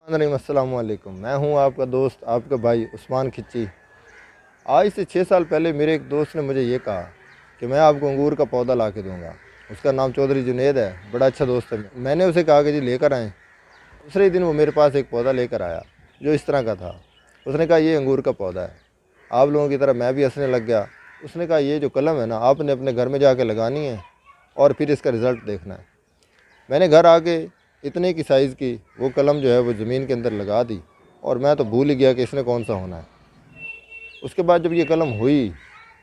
अस्सलामुअलैकुम। मैं हूं आपका दोस्त, आपका भाई उस्मान खिच्ची। आज से 6 साल पहले मेरे एक दोस्त ने मुझे ये कहा कि मैं आपको अंगूर का पौधा ला के दूँगा। उसका नाम चौधरी जुनैद है, बड़ा अच्छा दोस्त है। मैंने उसे कहा कि जी लेकर आएँ। दूसरे दिन वो मेरे पास एक पौधा लेकर आया जो इस तरह का था। उसने कहा ये अंगूर का पौधा है। आप लोगों की तरह मैं भी हंसने लग गया। उसने कहा ये जो कलम है ना, आपने अपने घर में जाके लगानी है और फिर इसका रिज़ल्ट देखना है। मैंने घर आके इतने की साइज़ की वो कलम जो है वो ज़मीन के अंदर लगा दी और मैं तो भूल ही गया कि इसने कौन सा होना है। उसके बाद जब ये कलम हुई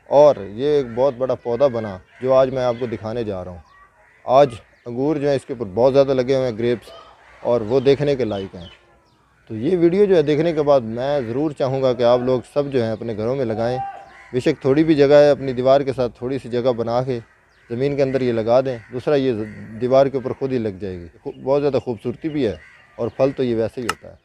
और ये एक बहुत बड़ा पौधा बना जो आज मैं आपको दिखाने जा रहा हूँ। आज अंगूर जो है इसके ऊपर बहुत ज़्यादा लगे हुए हैं, ग्रेप्स, और वो देखने के लायक हैं। तो ये वीडियो जो है देखने के बाद मैं ज़रूर चाहूँगा कि आप लोग सब जो हैं अपने घरों में लगाएँ। बेशक थोड़ी भी जगह है, अपनी दीवार के साथ थोड़ी सी जगह बना के ज़मीन के अंदर ये लगा दें। दूसरा ये दीवार के ऊपर खुद ही लग जाएगी, बहुत ज़्यादा खूबसूरती भी है और फल तो ये वैसे ही होता है।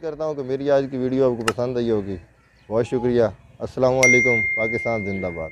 करता हूँ कि मेरी आज की वीडियो आपको पसंद आई होगी। बहुत शुक्रिया। अस्सलाम वालेकुम। पाकिस्तान जिंदाबाद।